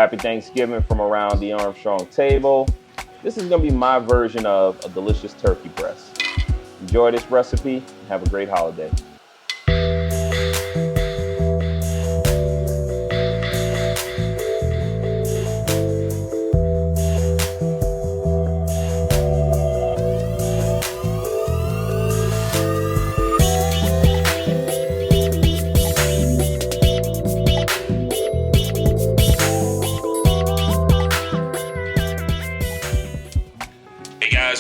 Happy Thanksgiving from around the Armstrong table. This is going to be my version of a delicious turkey breast. Enjoy this recipe. Have a great holiday.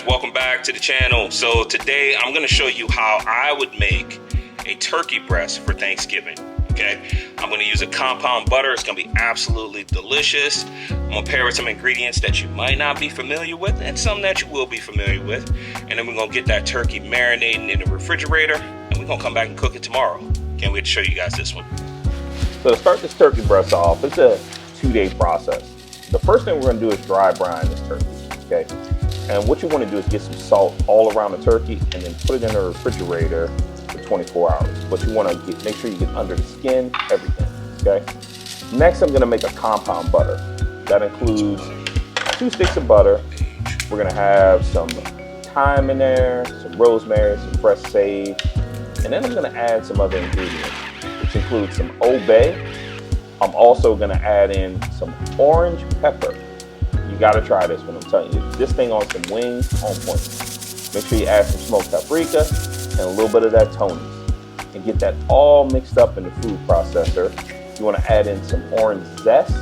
Welcome back to the channel. So today I'm going to show you how I would make a turkey breast for Thanksgiving. Okay, I'm going to use a compound butter. It's going to be absolutely delicious. I'm going to pair with some ingredients that you might not be familiar with and some that you will be familiar with, and then we're going to get that turkey marinating in the refrigerator, and we're going to come back and cook it tomorrow. Can't wait to show you guys this one. So to start this turkey breast off, it's a 2-day process. The first thing we're going to do is dry brine this turkey. Okay. And what you want to do is get some salt all around the turkey and then put it in the refrigerator for 24 hours. But you want to make sure you get under the skin, everything, okay? Next, I'm going to make a compound butter. That includes 2 sticks of butter. We're going to have some thyme in there, some rosemary, some fresh sage. And then I'm going to add some other ingredients, which includes some Old Bay. I'm also going to add in some orange pepper. You gotta try this one, I'm telling you. This thing on some wings, on point. Make sure you add some smoked paprika and a little bit of that Tony's. And get that all mixed up in the food processor. You wanna add in some orange zest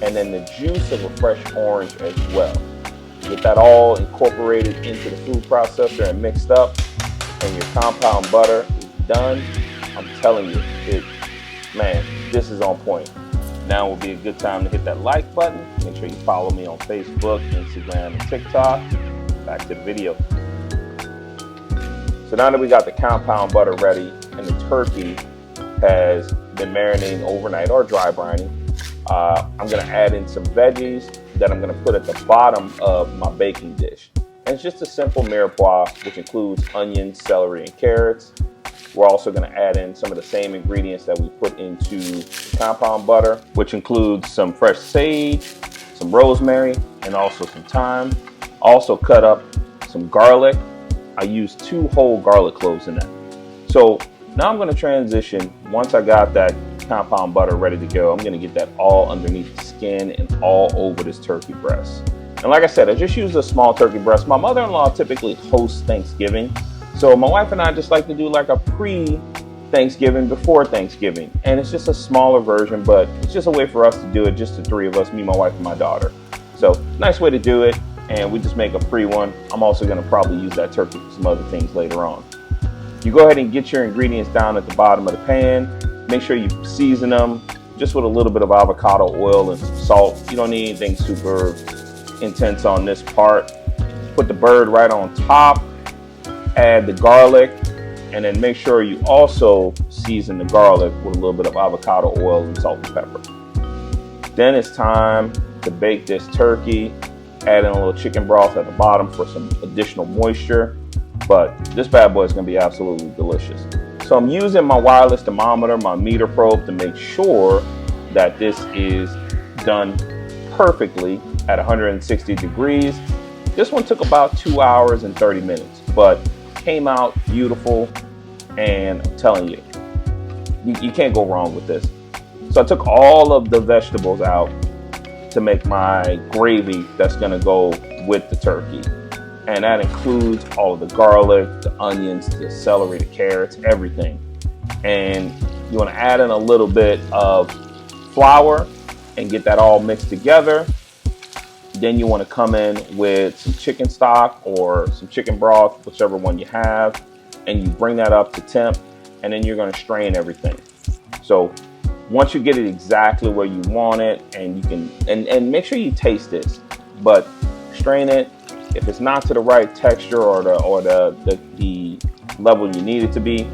and then the juice of a fresh orange as well. Get that all incorporated into the food processor and mixed up, and your compound butter is done. I'm telling you, man, this is on point. Now will be a good time to hit that like button. Make sure you follow me on Facebook, Instagram, and TikTok. Back to the video. So now that we got the compound butter ready and the turkey has been marinating overnight or dry brining, I'm going to add in some veggies that I'm going to put at the bottom of my baking dish. And it's just a simple mirepoix, which includes onions, celery, and carrots. We're also going to add in some of the same ingredients that we put into the compound butter, which includes some fresh sage, some rosemary, and also some thyme. Also cut up some garlic. I used 2 whole garlic cloves in that. So now I'm going to transition. Once I got that compound butter ready to go, I'm going to get that all underneath the skin and all over this turkey breast. And like I said, I just used a small turkey breast. My mother-in-law typically hosts Thanksgiving. So my wife and I just like to do like a pre-Thanksgiving, before Thanksgiving. And it's just a smaller version, but it's just a way for us to do it, just the 3 of us, me, my wife, and my daughter. So nice way to do it, and we just make a pre-one. I'm also gonna probably use that turkey for some other things later on. You go ahead and get your ingredients down at the bottom of the pan. Make sure you season them just with a little bit of avocado oil and some salt. You don't need anything super intense on this part. Put the bird right on top. Add the garlic, and then make sure you also season the garlic with a little bit of avocado oil and salt and pepper. Then it's time to bake this turkey. Add in a little chicken broth at the bottom for some additional moisture. But this bad boy is going to be absolutely delicious. So I'm using my wireless thermometer, my meter probe, to make sure that this is done perfectly at 160 degrees. This one took about 2 hours and 30 minutes, but came out beautiful, and I'm telling you, you can't go wrong with this. So I took all of the vegetables out to make my gravy that's gonna go with the turkey. And that includes all of the garlic, the onions, the celery, the carrots, everything. And you wanna add in a little bit of flour and get that all mixed together. Then you want to come in with some chicken stock or some chicken broth, whichever one you have, and you bring that up to temp, and then you're going to strain everything. So once you get it exactly where you want it, and you can, and make sure you taste this, but strain it. If it's not to the right texture or the level you need it to be,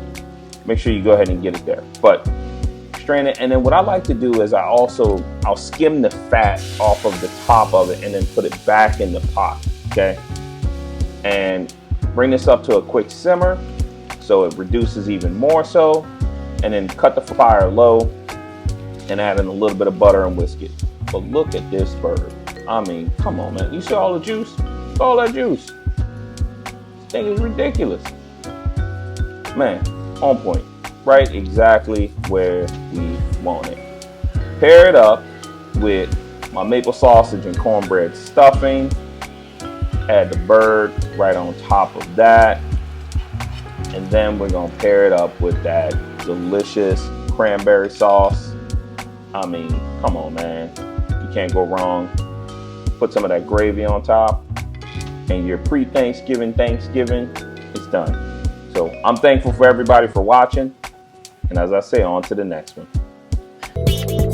make sure you go ahead and get it there. But strain it, and then what I like to do is I'll skim the fat off of the top of it and then put it back in the pot, okay? And bring this up to a quick simmer so it reduces even more so, and then cut the fire low and add in a little bit of butter and whisk it. But look at this bird. I mean, come on, man. You see all the juice? All that juice. This thing is ridiculous. Man, on point. Right exactly where we want it. Pair it up with my maple sausage and cornbread stuffing. Add the bird right on top of that. And then we're going to pair it up with that delicious cranberry sauce. I mean, come on, man. You can't go wrong. Put some of that gravy on top, and your pre-Thanksgiving Thanksgiving is done. So I'm thankful for everybody for watching. And as I say, on to the next one.